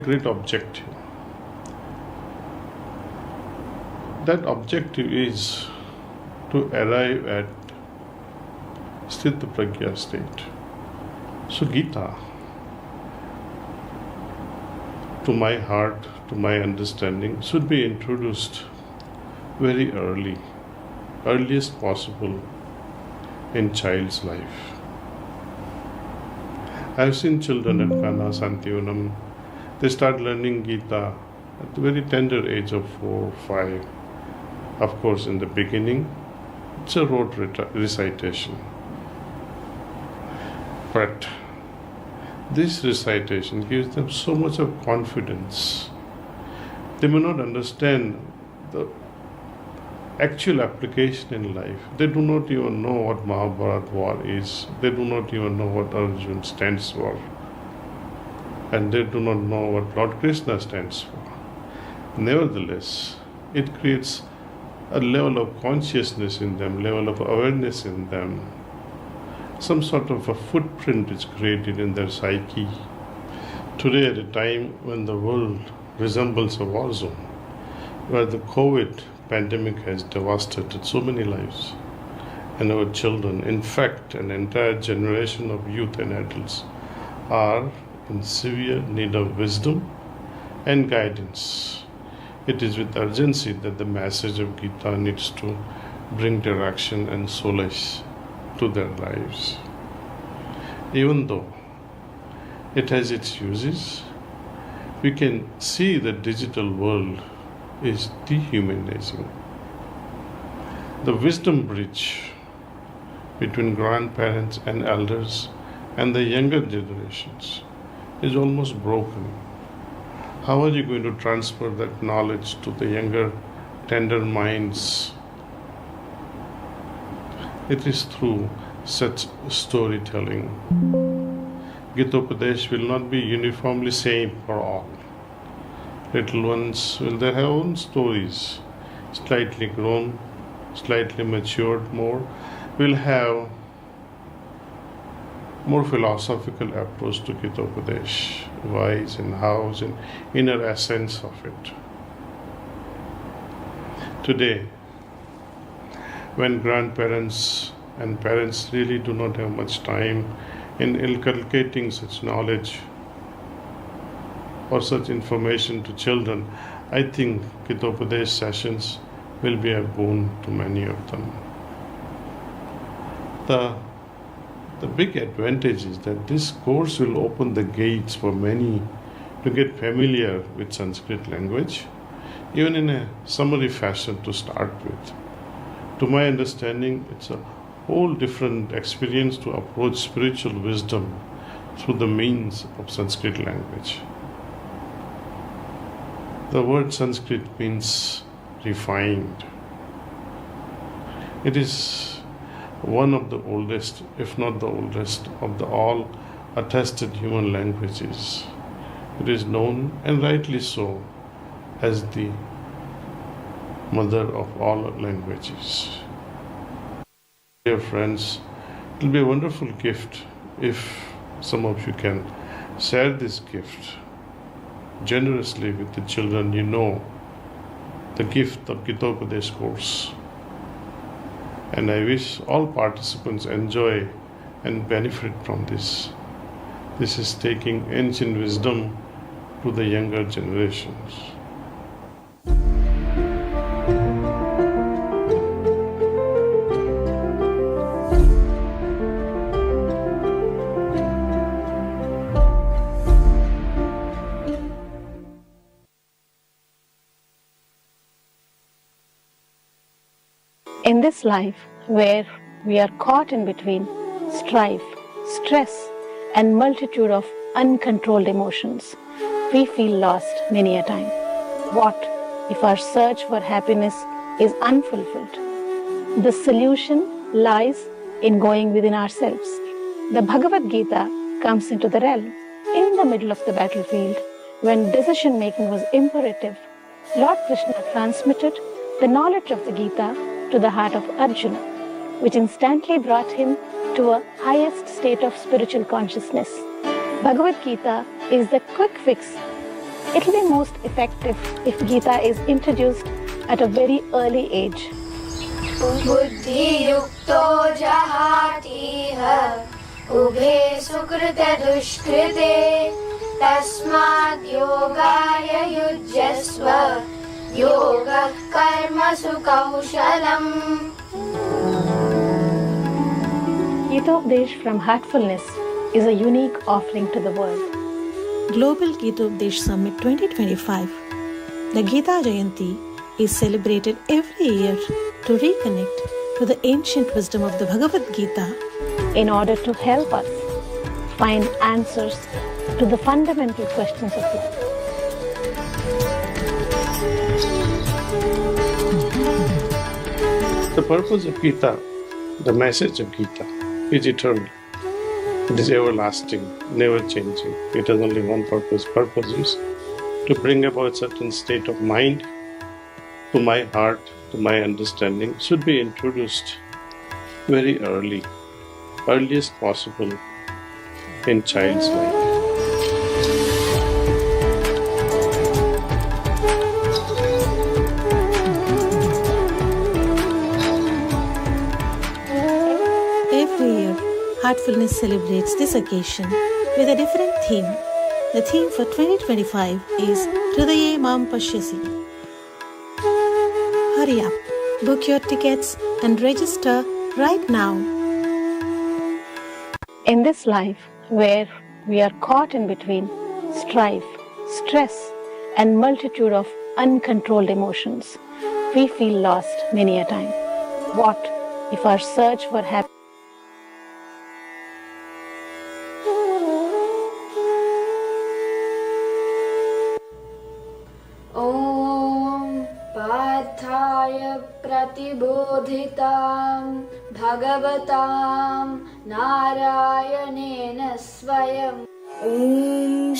great objective. That objective is to arrive at Sthita Pragya state. So Gita, to my heart, to my understanding, should be introduced very early, earliest possible in child's life. I've seen children at Kana Santivanam, they start learning Gita at the very tender age of 4, 5. Of course, in the beginning, it's a rote recitation. But this recitation gives them so much of confidence. They may not understand the actual application in life. They do not even know what Mahabharata war is. They do not even know what Arjuna stands for. And they do not know what Lord Krishna stands for. Nevertheless, it creates a level of consciousness in them, level of awareness in them. Some sort of a footprint is created in their psyche. Today, at a time when the world resembles a war zone, where the COVID pandemic has devastated so many lives, and our children, in fact, an entire generation of youth and adults, are in severe need of wisdom and guidance. It is with urgency that the message of Gita needs to bring direction and solace to their lives. Even though it has its uses, we can see the digital world is dehumanizing. The wisdom bridge between grandparents and elders and the younger generations is almost broken. How are you going to transfer that knowledge to the younger, tender minds? It is through such storytelling. Gitopdesh will not be uniformly same for all. Little ones will have their own stories, slightly grown, slightly matured more, will have more philosophical approach to Gitopdesh, whys and hows and inner essence of it. Today, when grandparents and parents really do not have much time in inculcating such knowledge or such information to children, I think Gitopdesh sessions will be a boon to many of them. The big advantage is that this course will open the gates for many to get familiar with Sanskrit language, even in a summary fashion to start with. To my understanding, it's a whole different experience to approach spiritual wisdom through the means of Sanskrit language. The word Sanskrit means refined. It is one of the oldest, if not the oldest, of the all attested human languages. It is known, and rightly so, as the mother of all languages. Dear friends, it will be a wonderful gift if some of you can share this gift generously with the children you know, the gift of Gitopdesh course. And I wish all participants enjoy and benefit from this. This is taking ancient wisdom to the younger generations. In this life, where we are caught in between strife, stress, and multitude of uncontrolled emotions, we feel lost many a time. What if our search for happiness is unfulfilled? The solution lies in going within ourselves. The Bhagavad Gita comes into the realm in the middle of the battlefield when decision making was imperative. Lord Krishna transmitted the knowledge of the Gita to the heart of Arjuna, which instantly brought him to a highest state of spiritual consciousness. Bhagavad Gita is the quick fix It will be most effective if Gita is introduced at a very early age. बुद्धियुक्तो जहातीह उभे सुकृते दुष्कृते तस्माद् योगाय युज्यस्व योगः कर्मसु कौशलम्. Gitopdesh from Heartfulness is a unique offering to the world. Global Gitopdesh Summit 2025. The Gita Jayanti is celebrated every year to reconnect to the ancient wisdom of the Bhagavad Gita in order to help us find answers to the fundamental questions of life. The purpose of Gita, the message of Gita, is eternal. It is everlasting, never changing. It has only one purpose. Purpose is to bring about a certain state of mind to my heart, to my understanding, should be introduced very early, earliest possible in child's life. Every year, Heartfulness celebrates this occasion with a different theme. The theme for 2025 is Hridaye Mam Pashyasi. Hurry up, book your tickets and register right now. In this life where we are caught in between strife, stress, and multitude of uncontrolled emotions, we feel lost many a time. What if our search for happiness पार्थाय प्रतिबोधितां भगवतां नारायणेन स्वयं. ॐ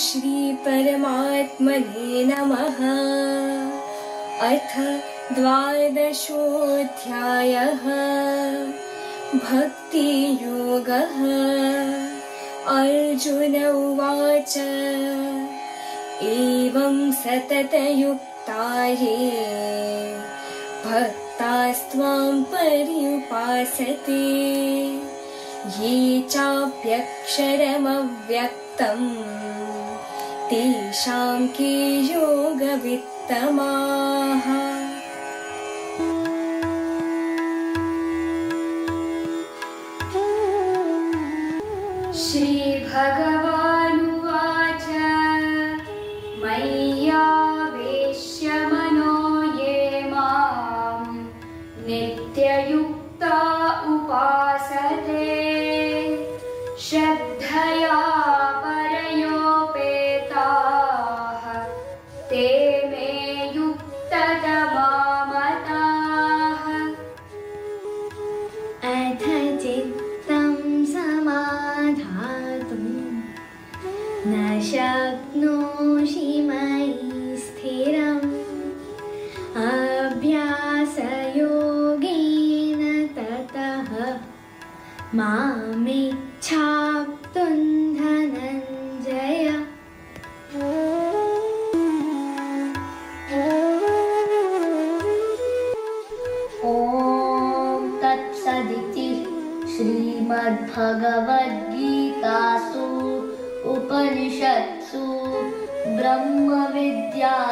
श्री परमात्मने नमः. अथ 12. भक्तियोगः. अर्जुन उवाच एवं सततयुक्ता ये भक्तास्त्वां पर्युपासते ये चाप्यक्षरमव्यक्तं तेषां के योगवित्तमाः. श्रीभगवानुवाच मय्यावेश्य मनो ये मां नित्ययुक्ता उपासते श्रद्धया परयोपेताः ते मे युक्ततमा मताः. अथ चित्तं समाधातुं न शक्नोषि मयि स्थिरम् अभ्यासयोगेन ततः मामिच्छाप्तुं धनञ्जय. ॐ तत्सदिति श्रीमद्भगवद्गीतासु उपनिषत्सु ब्रह्मविद्यायां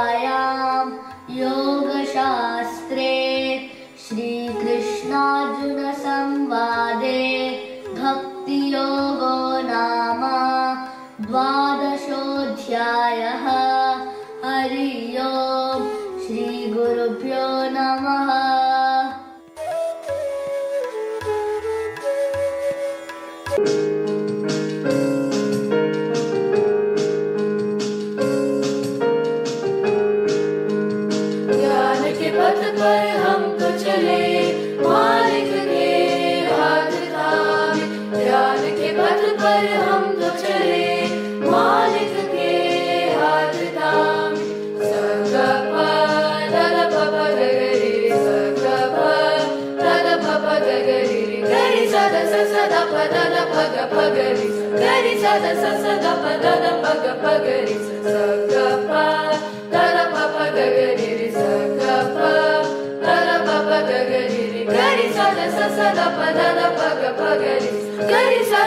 योगशास्त्रे श्रीकृष्णार्जुनसंवादे भक्तियोगो नाम 12. हरि ओम्. श्रीगुरुभ्यो नमः. पथ पर हम तो चले मालिक के हाथ थामे. ज्ञान के पथ पर हम तो चले मालिक के हाथ थामे. सकप दल पप गगरी सकप दल पप गगरी गरी सद सद पद पग पगरी गरी सद सद पद पग पगरी सकप sa da pa da da pa ga pa ga ri ga ri sa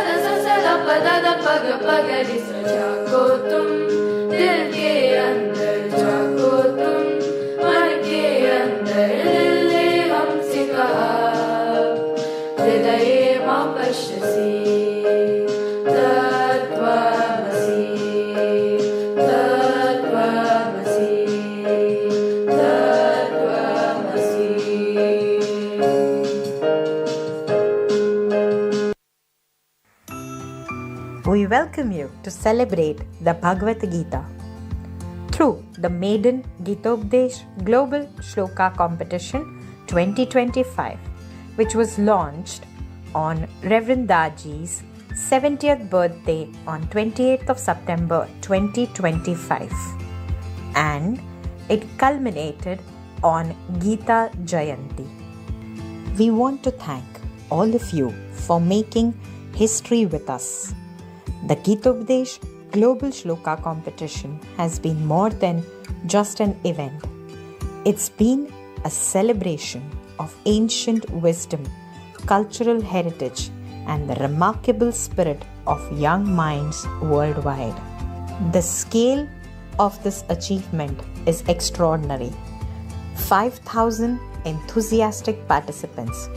da pa da da pa ga ri sa जागो तुम दिल के अंदर जागो तुम मन के अंदर दिल ने हमसे कहा हृदय मां पश्यसि तत्त्वमसि तत्त्वमसि तत्त्वमसि We welcome you to celebrate the Bhagavad Gita through the maiden Gitopdesh Global Shloka Competition 2025, which was launched on Reverend Daji's 70th birthday on 28th of September 2025, and it culminated on Gita Jayanti. We want to thank all of you for making history with us. The Gitopdesh Global Shloka Competition has been more than just an event. It's been a celebration of ancient wisdom, cultural heritage, and the remarkable spirit of young minds worldwide. The scale of this achievement is extraordinary. 5,000 enthusiastic participants,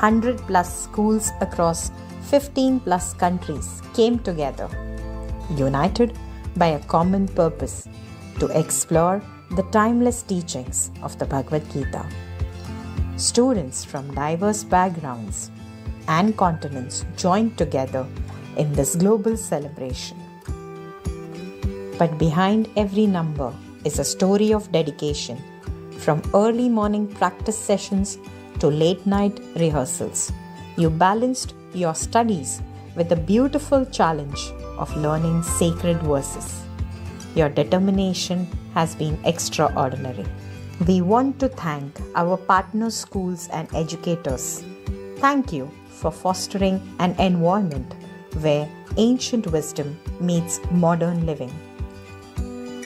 100 plus schools across 15 plus countries came together, united by a common purpose to explore the timeless teachings of the Bhagavad Gita. Students from diverse backgrounds and continents joined together in this global celebration. But behind every number is a story of dedication, from early morning practice sessions to late night rehearsals. You balanced your studies with the beautiful challenge of learning sacred verses. Your determination has been extraordinary. We want to thank our partner schools and educators. Thank you for fostering an environment where ancient wisdom meets modern living.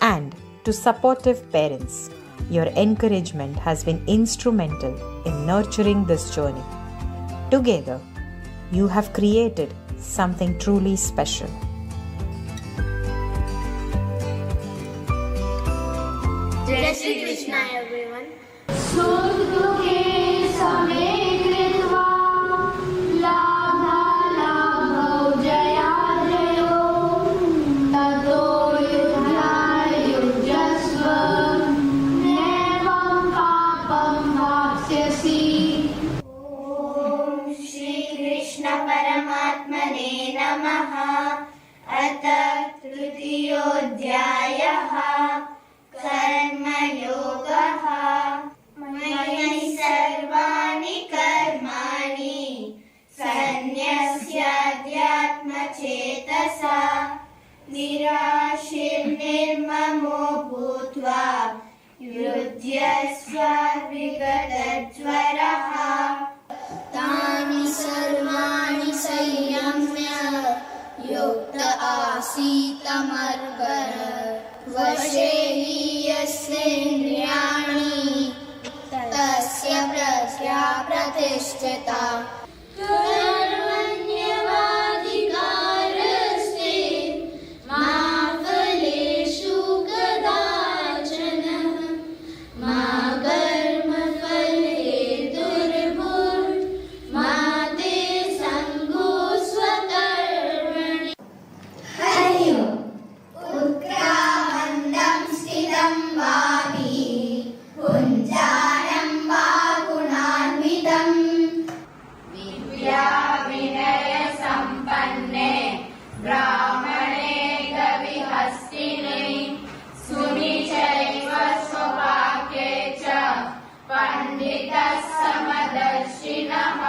And to supportive parents, your encouragement has been instrumental in nurturing this journey. Together, you have created something truly special. Jai Shri Krishna, everyone. परमात्मने नमः। अथ तृतीयोऽध्यायः कर्मयोगः। मयि सर्वाणि कर्माणि सन्न्यस्याध्यात्मचेतसा निराशीर्निर्ममो भूत्वा युध्यस्व विगतज्वरः। तानि सर्वाणि संयम्य युक्त आसीतमर्गः। वशे हि यस्येन्द्रियाणि तस्य प्रज्ञा प्रतिष्ठिता। कर्मण्येवाधिकारस्ते मा फलेषु कदाचन मा कर्मफलहेतुर्भुर् मा ते सङ्गोऽस्त्वकर्मणि। हरि ओम्। उत्क्रामन्दं स्थितं वापि पुञ्जानं वा गुणान्वितं विद्या विनय सम्पन्ने ब्राह्मणे गविहस्तिने सुनिचैव स्ववाक्ये च पण्डितः समदर्शिनः।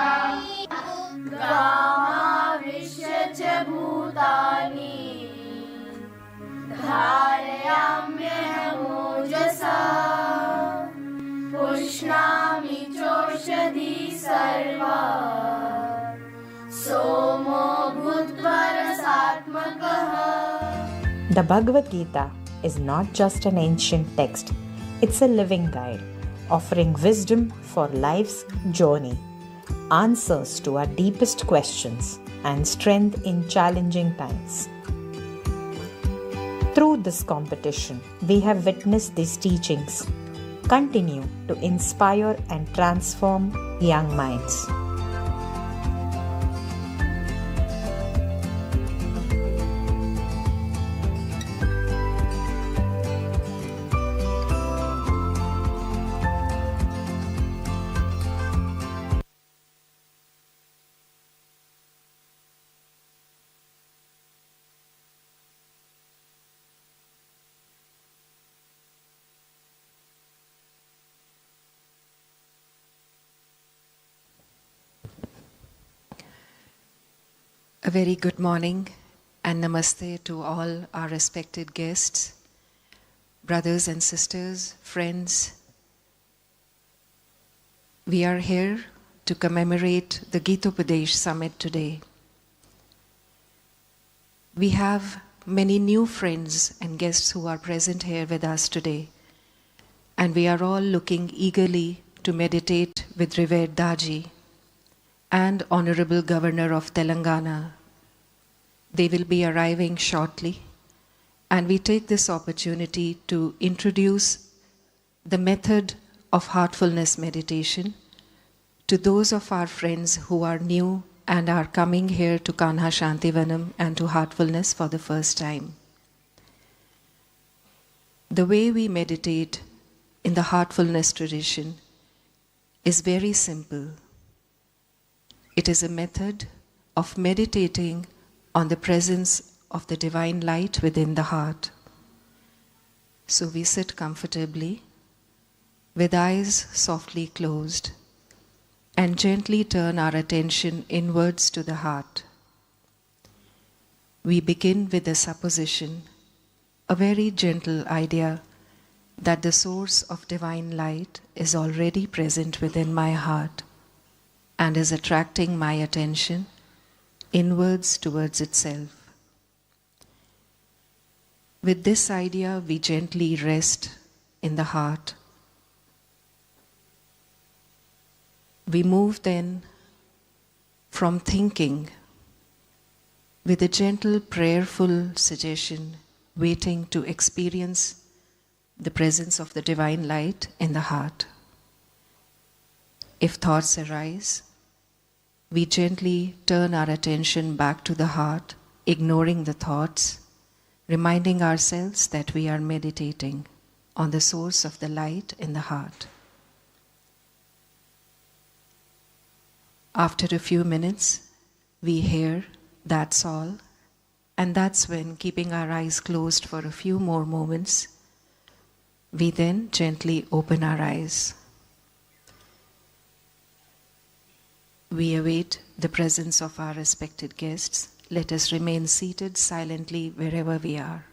गामाविश्य च भूतानि धारयाम्यहमोजसा पुष्णामि चोषधि सर्वा सोमो भूत्वा रसात्मकः। The Bhagavad Gita is not just an ancient text, it's a living guide, offering wisdom for life's journey. answers to our deepest questions, and strength in challenging times. Through this competition, we have witnessed these teachings continue to inspire and transform young minds. A very good morning and namaste to all our respected guests, brothers and sisters, friends. We are here to commemorate the Gitopdesh Summit today. We have many new friends and guests who are present here with us today, and we are all looking eagerly to meditate with Revered Daji and Honorable Governor of Telangana. They will be arriving shortly, and we take this opportunity to introduce the method of heartfulness meditation to those of our friends who are new and are coming here to Kanha Shantivanam and to heartfulness for the first time. The way we meditate in the heartfulness tradition is very simple. It is a method of meditating on the presence of the divine light within the heart. So we sit comfortably, with eyes softly closed, and gently turn our attention inwards to the heart. We begin with the supposition, a very gentle idea, that the source of divine light is already present within my heart and is attracting my attention inwards towards itself. With this idea, we gently rest in the heart. We move then from thinking with a gentle prayerful suggestion, waiting to experience the presence of the divine light in the heart. If thoughts arise, we gently turn our attention back to the heart, ignoring the thoughts, reminding ourselves that we are meditating on the source of the light in the heart. After a few minutes, we hear, "That's all," and that's when, keeping our eyes closed for a few more moments, we then gently open our eyes. We await the presence of our respected guests. Let us remain seated silently wherever we are.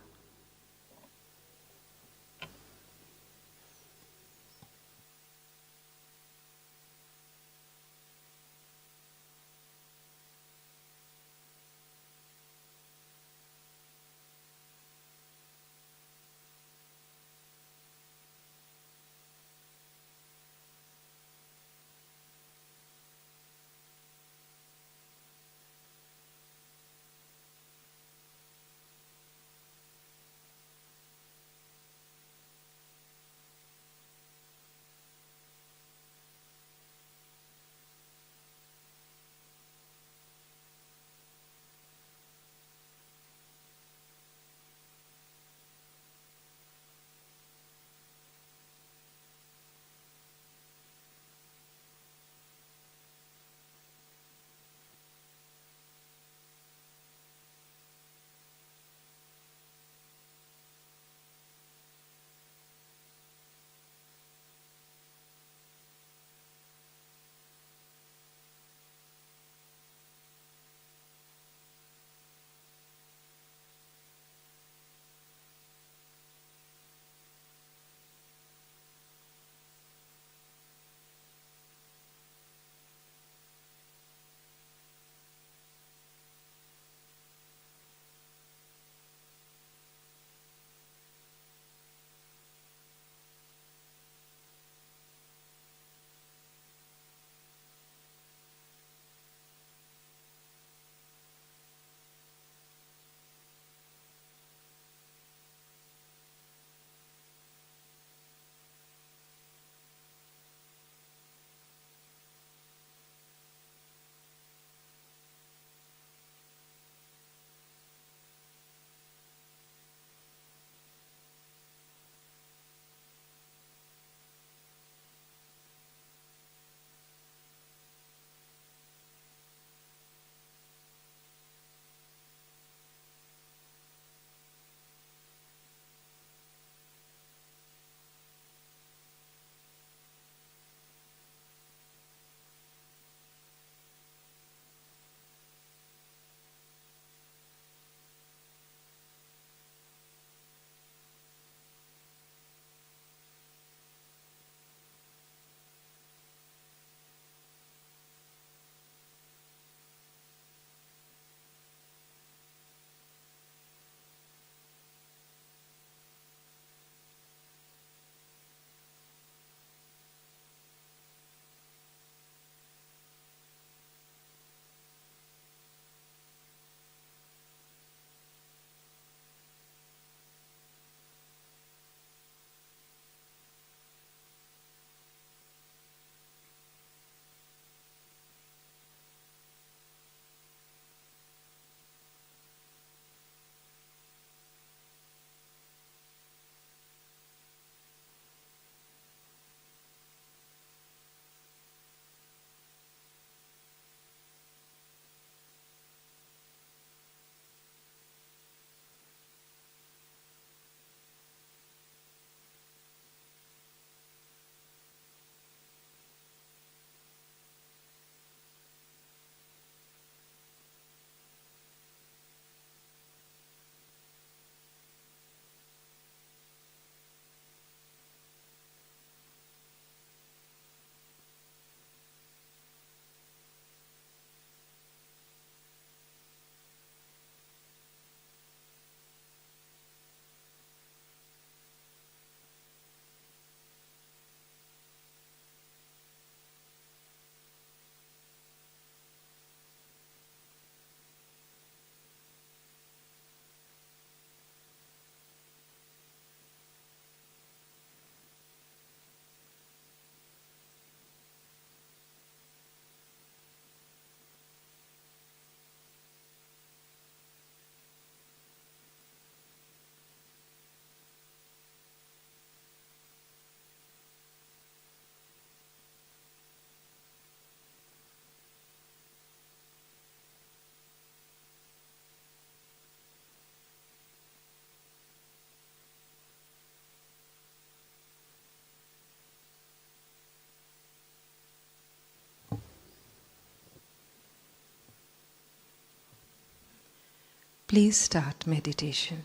Please start meditation.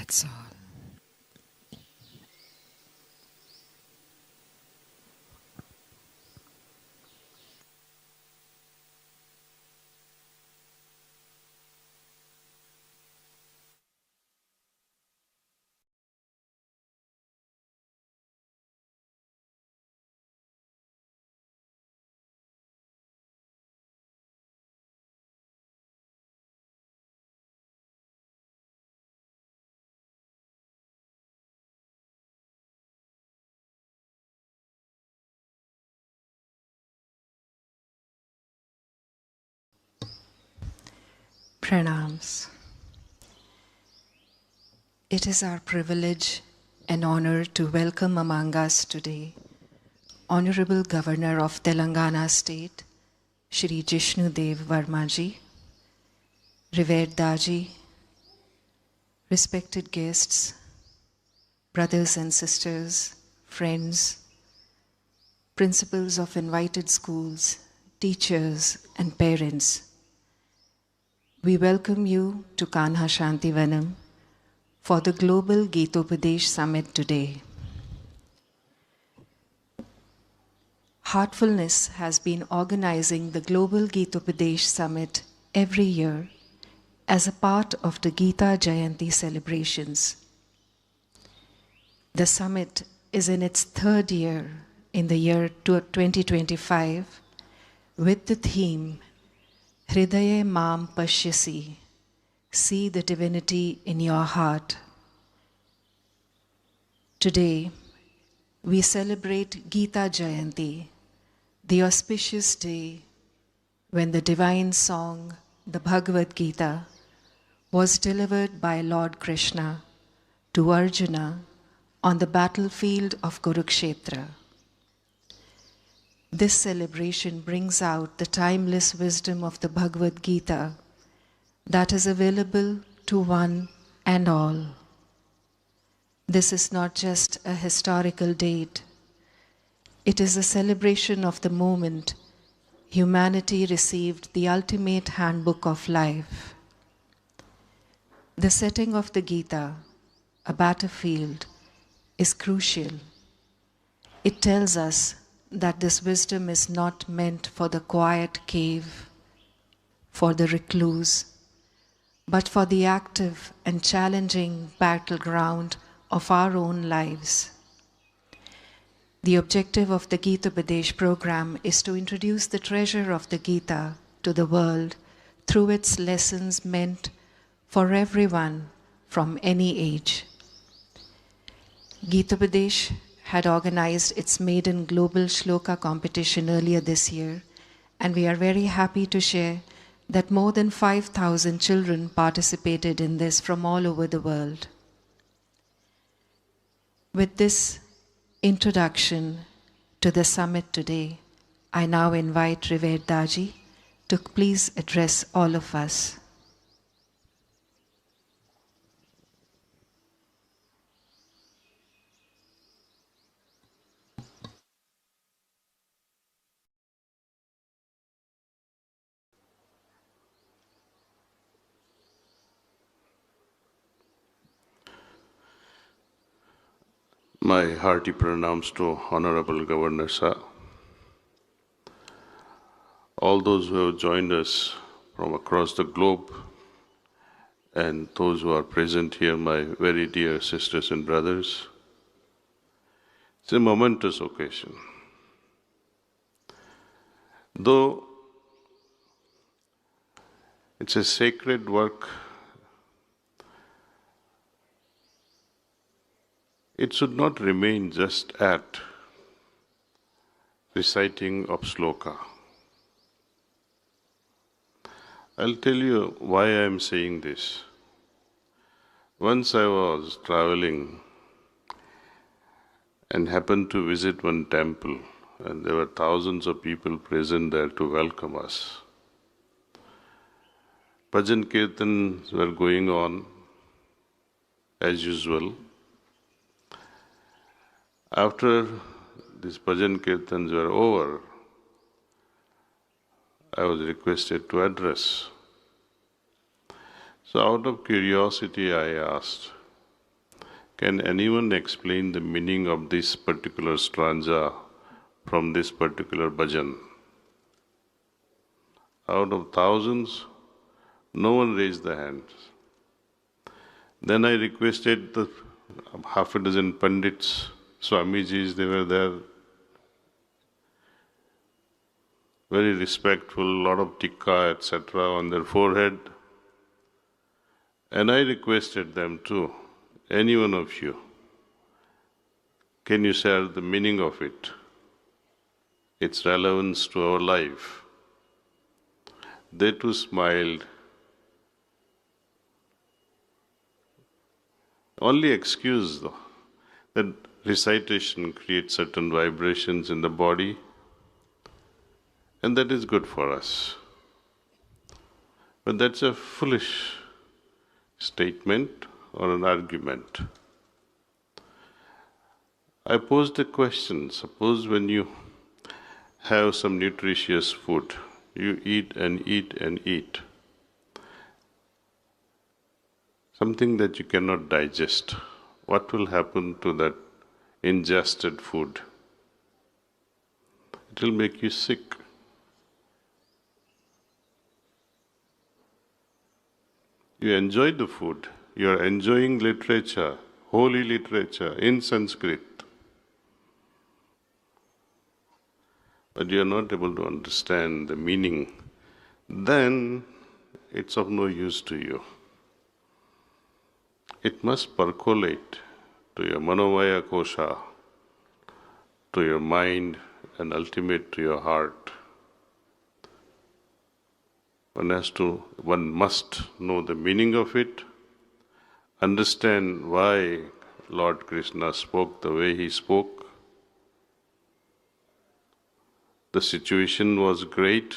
That's all. Pranams. It is our privilege and honor to welcome among us today Honorable Governor of Telangana State, Shri Jishnu Dev Varmaji, Revered Daji, respected guests, brothers and sisters, friends, principals of invited schools, teachers and parents. We welcome you to Kanha Shantivanam for the Global Gitopdesh Summit today. Heartfulness has been organizing the Global Gitopdesh Summit every year as a part of the Gita Jayanti celebrations. The summit is in its third year in the year 2025 with the theme Hridaye Mam Pashyasi, see the divinity in your heart. Today, we celebrate Gita Jayanti, the auspicious day when the divine song, the Bhagavad Gita, was delivered by Lord Krishna to Arjuna on the battlefield of Kurukshetra. This celebration brings out the timeless wisdom of the Bhagavad Gita that is available to one and all. This is not just a historical date. It is a celebration of the moment humanity received the ultimate handbook of life. The setting of the Gita, a battlefield, is crucial. It tells us that this wisdom is not meant for the quiet cave, for the recluse, but for the active and challenging battleground of our own lives. The objective of the Gitopdesh program is to introduce the treasure of the Gita to the world through its lessons meant for everyone from any age. Gitopdesh had organized its maiden global shloka competition earlier this year, and we are very happy to share that more than 5,000 children participated in this from all over the world. With this introduction to the summit today, I now invite Revered Daji to please address all of us. My hearty pranams to Honorable Governor Sir, all those who have joined us from across the globe, and those who are present here, my very dear sisters and brothers. It's a momentous occasion. Though it's a sacred work, it should not remain just at reciting of sloka. I'll tell you why I am saying this. Once I was traveling and happened to visit one temple, and there were thousands of people present there to welcome us. Bhajan Kirtans were going on as usual. After these Bhajan Kirtans were over, I was requested to address. So out of curiosity I asked, Can anyone explain the meaning of this particular stanza from this particular bhajan? Out of thousands, no one raised their hands. Then I requested the half a dozen Pandits, Swamijis, they were there, very respectful, lot of tikka, etc. on their forehead. And I requested them too, any one of you, can you share the meaning of it, its relevance to our life? They too smiled. Only excuse that recitation creates certain vibrations in the body, and that is good for us. But that's a foolish statement or an argument. I posed a question. Suppose when you have some nutritious food, you eat and eat and eat, something that you cannot digest, what will happen to that ingested food? It will make you sick. You enjoy the food, you are enjoying literature, holy literature in Sanskrit, but you are not able to understand the meaning, then it's of no use to you. It must percolate to your manomaya kosha, to your mind, and ultimate to your heart. One must know the meaning of it, understand why Lord Krishna spoke the way he spoke. The situation was great.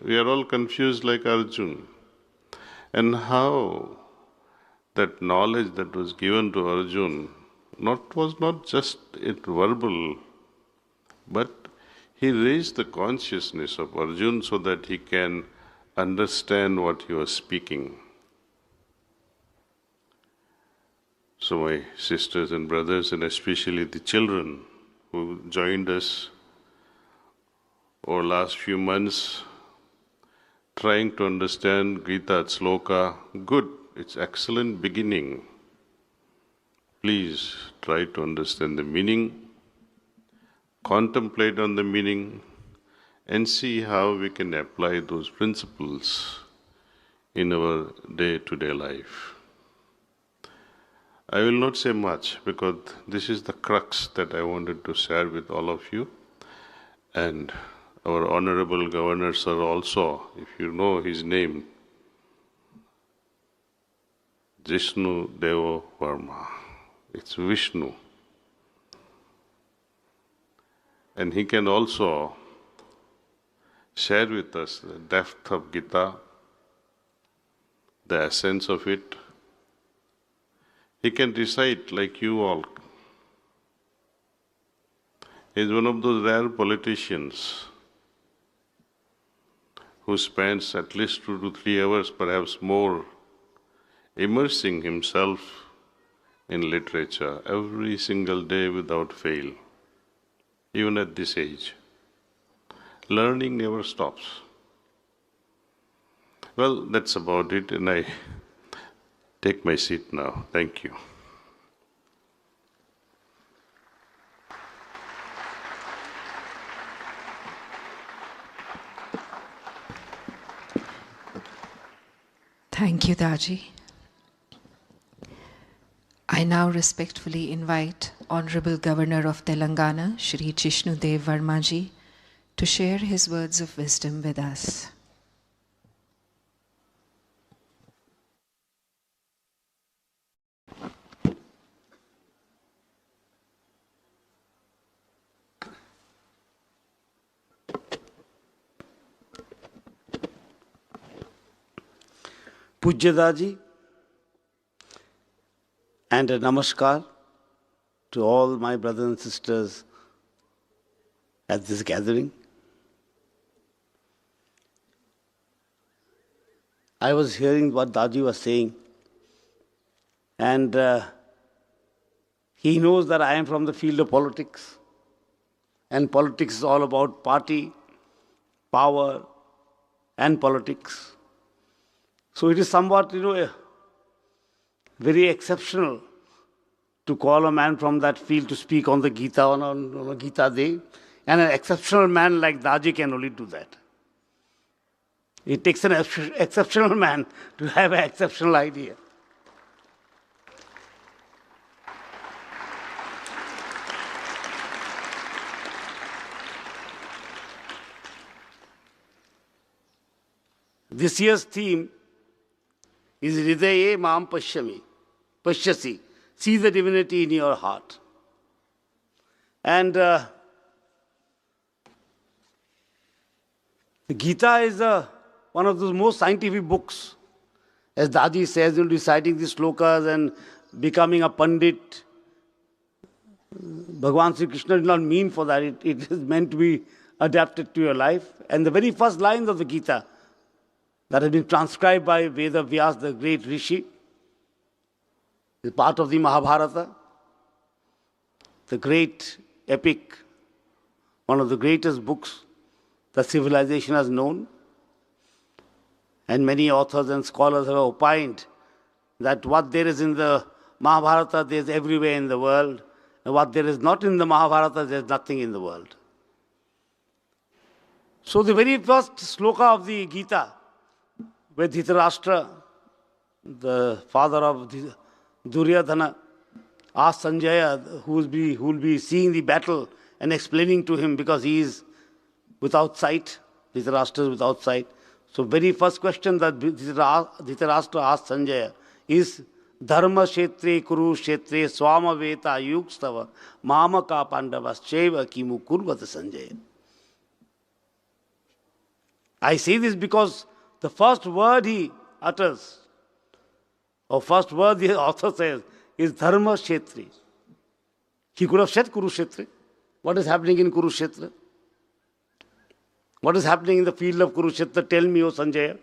We are all confused like Arjun. And how that knowledge that was given to Arjun was not just verbal, but he raised the consciousness of Arjun so that he can understand what he was speaking. So my sisters and brothers, and especially the children who joined us over last few months, trying to understand Gita Sloka, good, it's excellent beginning. Please try to understand the meaning, contemplate on the meaning, and see how we can apply those principles in our day-to-day life. I will not say much because this is the crux that I wanted to share with all of you. And our Honorable Governor Sir also, if you know his name, Jishnu Devo Varma. It's Vishnu. And he can also share with us the depth of Gita, the essence of it. He can recite like you all. He is one of those rare politicians who spends at least 2 to 3 hours, perhaps more, immersing himself in literature every single day without fail, even at this age. Learning never stops. Well, that's about it, and I take my seat now. Thank you. Thank you, Daji. I now respectfully invite Honorable Governor of Telangana, Shri Jishnu Dev Varmaji, to share his words of wisdom with us. Pujyadaji, and a namaskar to all my brothers and sisters at this gathering. I was hearing what Daji was saying, and He knows that I am from the field of politics. And politics is all about party, power, and politics. So it is somewhat, very exceptional to call a man from that field to speak on the Gita on a Gita day. And an exceptional man like Daji can only do that. It takes an exceptional man to have an exceptional idea. This year's theme is Hridaye Mam Pashyasi. See the divinity in your heart. And the Gita is one of those most scientific books. As Daji says, reciting these slokas and becoming a pandit. Bhagavan Sri Krishna did not mean for that. It is meant to be adapted to your life. And the very first lines of the Gita that has been transcribed by Veda Vyas, the great Rishi, is part of the Mahabharata, the great epic, one of the greatest books that civilization has known. And many authors and scholars have opined that what there is in the Mahabharata, there is everywhere in the world, and what there is not in the Mahabharata, there is nothing in the world. So the very first sloka of the Gita, where Dhritarashtra, the father of Duryodhana, asked Sanjaya, who will be seeing the battle and explaining to him because he is without sight. Dhritarashtra is without sight. So very first question that Dhritarashtra asked Sanjaya is Dharma Kshetre Kuru Kshetre Swama Veta Yugstava Mamaka Pandavas Cheva Kimu Kurvata Sanjaya. I say this because the first word he utters, or first word the author says, is Dharma Kshetri. He could have said Kurukshetra. What is happening in Kurukshetra? What is happening in the field of Kurukshetra? Tell me, O Sanjaya.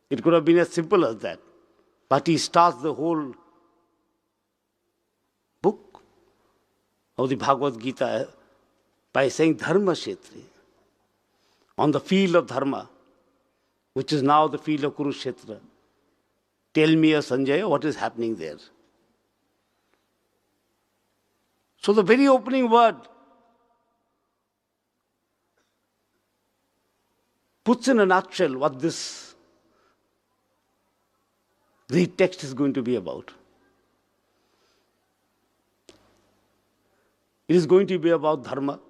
It could have been as simple as that. But he starts the whole book of the Bhagavad Gita by saying Dharma Kshetri. On the field of Dharma, which is now the field of Kurukshetra. Tell me, O Sanjaya, what is happening there? So the very opening word puts in a nutshell what this great text is going to be about. It is going to be about dharma.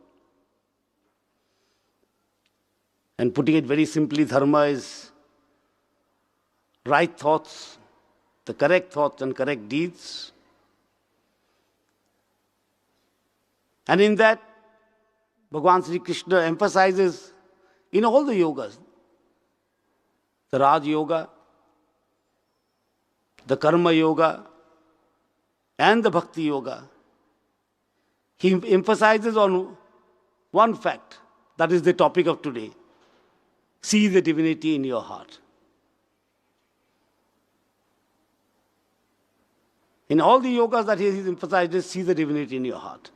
And putting it very simply, dharma is right thoughts, the correct thoughts and correct deeds. And in that, Bhagavan Sri Krishna emphasizes in all the yogas, the Raj Yoga, the Karma Yoga, and the Bhakti Yoga. He emphasizes on one fact, that is the topic of today. See the divinity in your heart. In all the yogas that he emphasizes, see the divinity in your heart.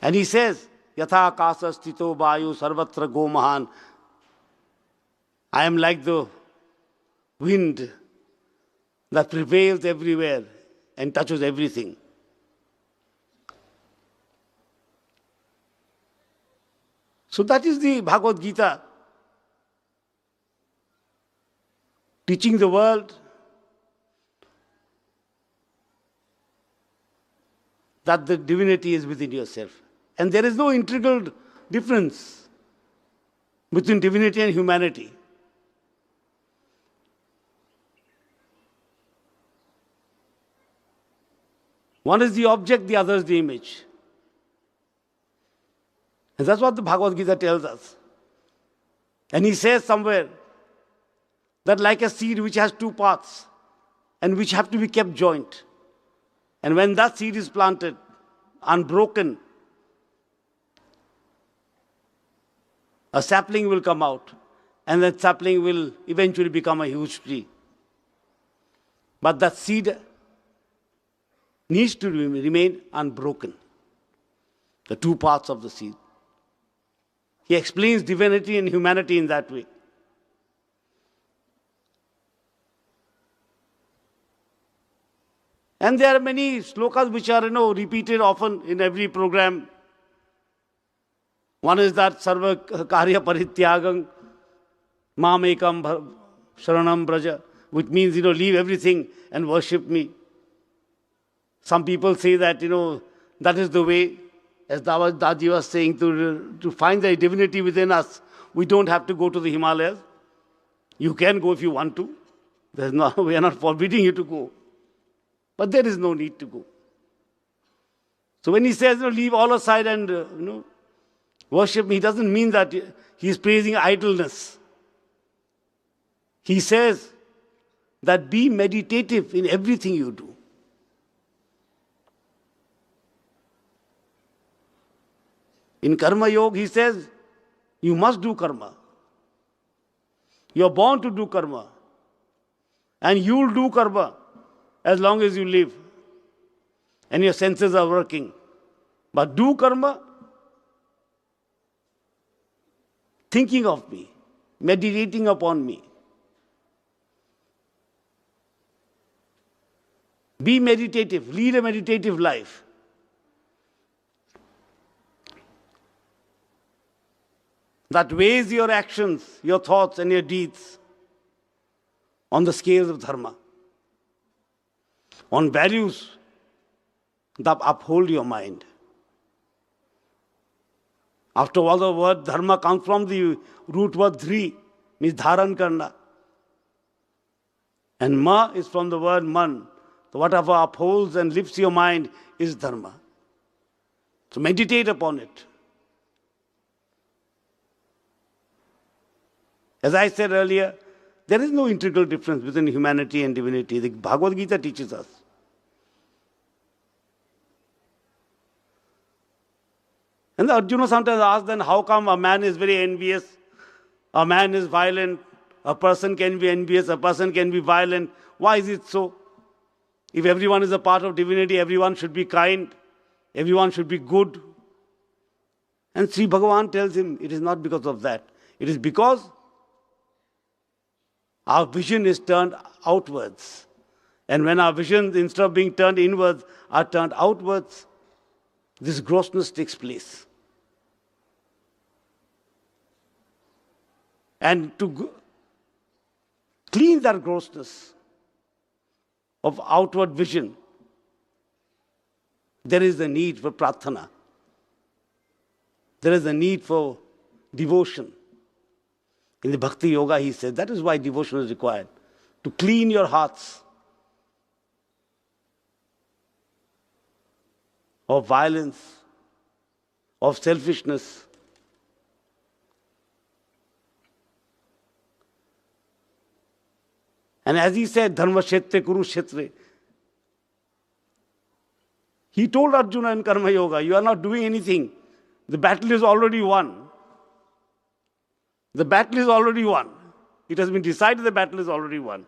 And he says, Yatha kasa stito vayu sarvatra go mahan. I am like the wind that prevails everywhere and touches everything. So that is the Bhagavad Gita, teaching the world that the divinity is within yourself. And there is no integral difference between divinity and humanity. One is the object, the other is the image. And that's what the Bhagavad Gita tells us. And he says somewhere that like a seed which has two parts and which have to be kept joint. And when that seed is planted, unbroken, a sapling will come out. And that sapling will eventually become a huge tree. But that seed needs to remain unbroken. The two parts of the seed. He explains divinity and humanity in that way. And there are many slokas which are, repeated often in every program. One is that Sarva Karya Parityagang Mamekam Sharanam Braja, which means, leave everything and worship me. Some people say that, that is the way, as Daji was saying, to find the divinity within us. We don't have to go to the Himalayas. You can go if you want to. We are not forbidding you to go. But there is no need to go. So when he says, leave all aside and, worship me, he doesn't mean that he is praising idleness. He says that be meditative in everything you do. In Karma Yoga, he says, you must do karma. You are born to do karma. And you will do karma as long as you live. And your senses are working. But do karma thinking of me, meditating upon me. Be meditative, lead a meditative life. That weighs your actions, your thoughts and your deeds on the scales of dharma, on values that uphold your mind. After all, the word dharma comes from the root word dhri, means dharan karna. And ma is from the word man. So whatever upholds and lifts your mind is dharma. So meditate upon it. As I said earlier, there is no integral difference between humanity and divinity. The Bhagavad Gita teaches us. And the Arjuna sometimes asks, then how come a man is very envious, a man is violent, a person can be envious, a person can be violent. Why is it so? If everyone is a part of divinity, everyone should be kind, everyone should be good. And Sri Bhagavan tells him, it is not because of that. It is because our vision is turned outwards. And when our visions, instead of being turned inwards, are turned outwards, this grossness takes place. And to clean that grossness of outward vision, there is a need for prarthana. There is a need for devotion. In the Bhakti Yoga, he said, that is why devotion is required. To clean your hearts of violence, of selfishness. And as he said, Dharma Kshetre Kuru Kshetre, he told Arjuna in Karma Yoga, you are not doing anything. The battle is already won. The battle is already won. It has been decided the battle is already won.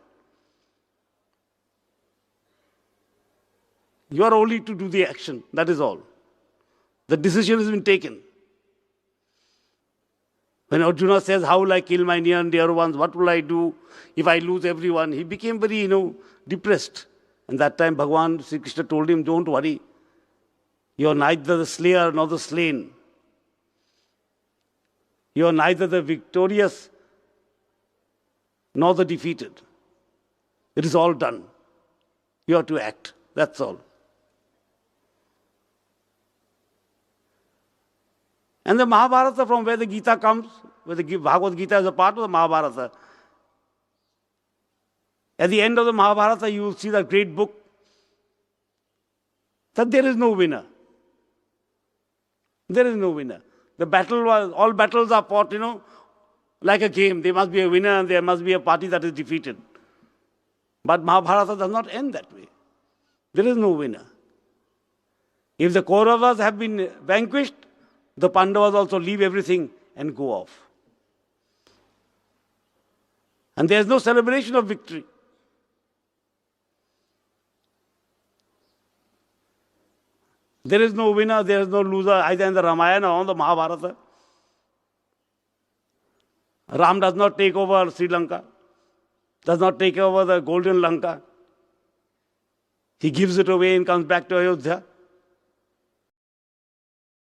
You are only to do the action, that is all. The decision has been taken. When Arjuna says, how will I kill my near and dear ones? What will I do if I lose everyone? He became very, depressed. And that time Bhagavan Sri Krishna told him, don't worry. You are neither the slayer nor the slain. You are neither the victorious nor the defeated. It is all done. You have to act. That's all. And the Mahabharata, from where the Gita comes, where the Bhagavad Gita is a part of the Mahabharata. At the end of the Mahabharata, you will see that great book, that there is no winner. There is no winner. The battle was, all battles are fought, like a game. There must be a winner and there must be a party that is defeated. But Mahabharata does not end that way. There is no winner. If the Kauravas have been vanquished, the Pandavas also leave everything and go off. And there is no celebration of victory. There is no winner, there is no loser, either in the Ramayana or the Mahabharata. Ram does not take over Sri Lanka, does not take over the golden Lanka. He gives it away and comes back to Ayodhya.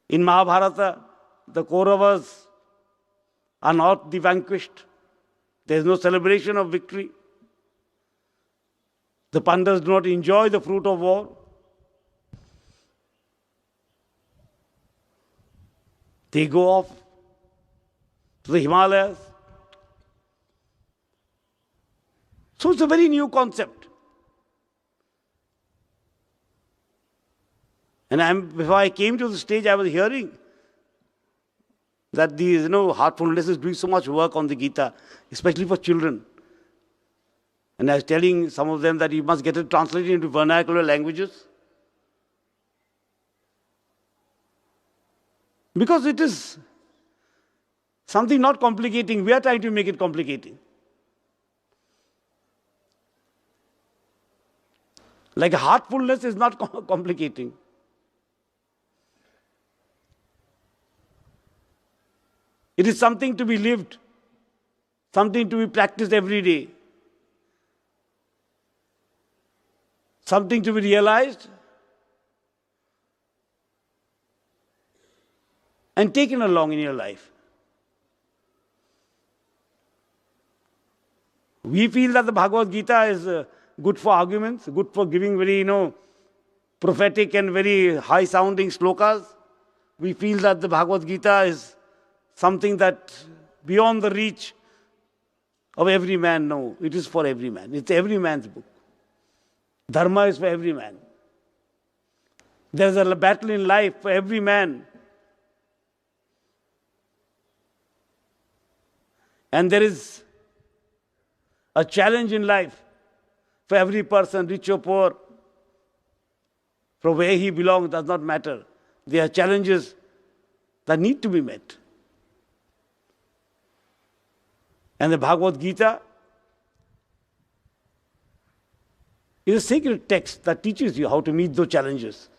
In Mahabharata, the Kauravas are not the vanquished. There is no celebration of victory. The Pandavas do not enjoy the fruit of war. They go off to the Himalayas. So it's a very new concept. And before I came to the stage, I was hearing that these, heartfulness is doing so much work on the Gita, especially for children. And I was telling some of them that you must get it translated into vernacular languages. Because it is something not complicating. We are trying to make it complicating. Like heartfulness is not complicating. It is something to be lived, something to be practiced every day, something to be realized and taken along in your life. We feel that the Bhagavad Gita is good for arguments, good for giving very, prophetic and very high-sounding slokas. We feel that the Bhagavad Gita is something that beyond the reach of every man. No, it is for every man. It's every man's book. Dharma is for every man. There's a battle in life for every man. And there is a challenge in life for every person, rich or poor. From where he belongs does not matter. There are challenges that need to be met. And the Bhagavad Gita is a sacred text that teaches you how to meet those challenges.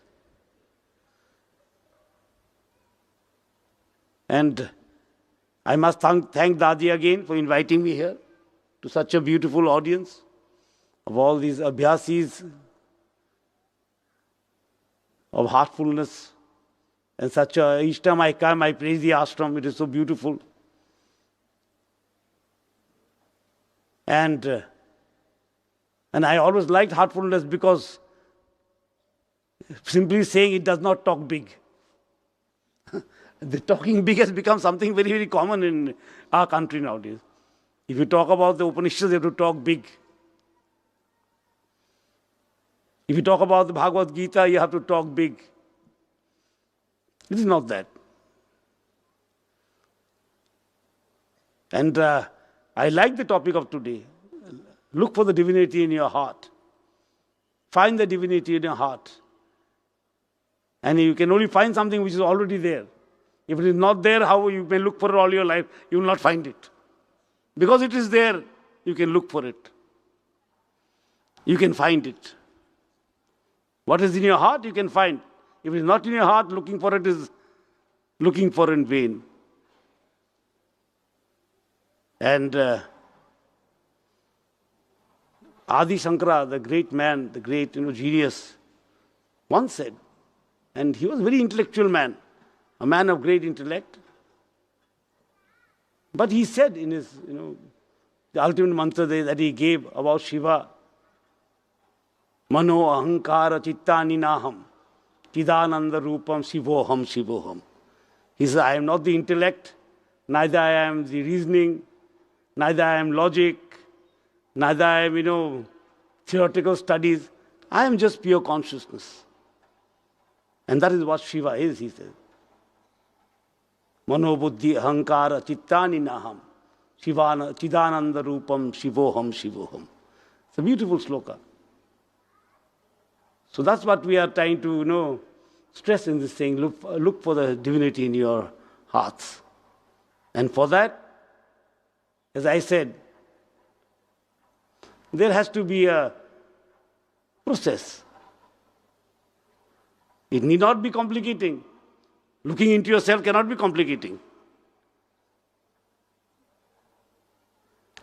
And I must thank Dadi again for inviting me here to such a beautiful audience of all these abhyasis of heartfulness. And each time I come, I praise the ashram. It is so beautiful. And I always liked heartfulness because simply saying it does not talk big. The talking big has become something very, very common in our country nowadays. If you talk about the Upanishads, you have to talk big. If you talk about the Bhagavad Gita, you have to talk big. It is not that. And I like the topic of today. Look for the divinity in your heart. Find the divinity in your heart. And you can only find something which is already there. If it is not there, how you may look for it all your life, you will not find it. Because it is there, you can look for it. You can find it. What is in your heart, you can find. If it is not in your heart, looking for it is looking for in vain. And Adi Shankara, the great man, the great genius, once said, and he was a very intellectual man, a man of great intellect. But he said in his, the ultimate mantra that he gave about Shiva, Mano ahankara chittani naham, chidananda rupam shivoham shivoham. He said, I am not the intellect, neither I am the reasoning, neither I am logic, neither I am, theoretical studies. I am just pure consciousness. And that is what Shiva is, he said. Mano buddhi ahankara chittani naham, chidananda rupam shivoham shivoham. It's a beautiful sloka. So that's what we are trying to, stress in this thing. Look for the divinity in your hearts. And for that, as I said, there has to be a process. It need not be complicating. Looking into yourself cannot be complicating.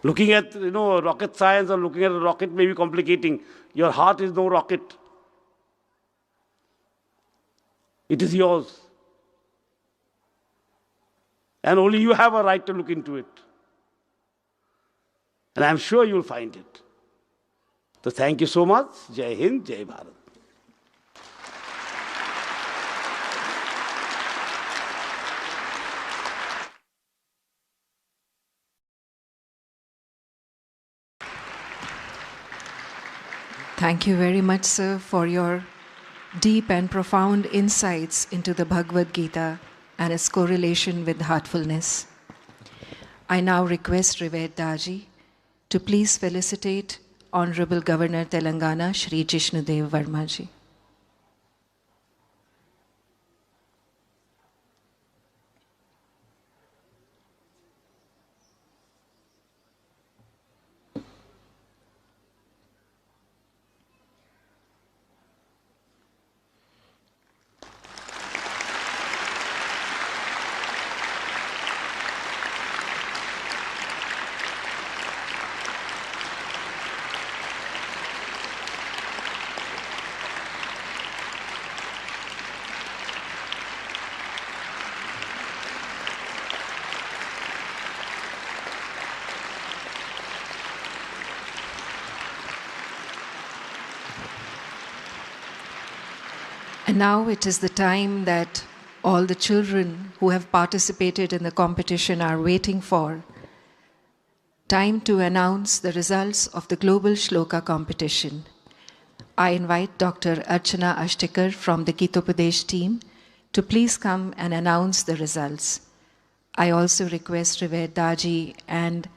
Looking at, rocket science or looking at a rocket may be complicating. Your heart is no rocket. It is yours. And only you have a right to look into it. And I'm sure you'll find it. So thank you so much. Jai Hind, Jai Bharat. Thank you very much, sir, for your deep and profound insights into the Bhagavad Gita and its correlation with heartfulness. I now request Revered Daji to please felicitate Honorable Governor Telangana, Shri Jishnudev Verma ji. And now it is the time that all the children who have participated in the competition are waiting for. Time to announce the results of the Global Shloka competition. I invite Dr. Archana Ashtikar from the Gitopdesh team to please come and announce the results. I also request Revered Daji and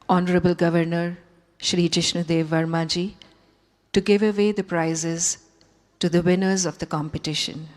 Honorable Governor Shri Jishnudev Verma ji to give away the prizes to the winners of the competition.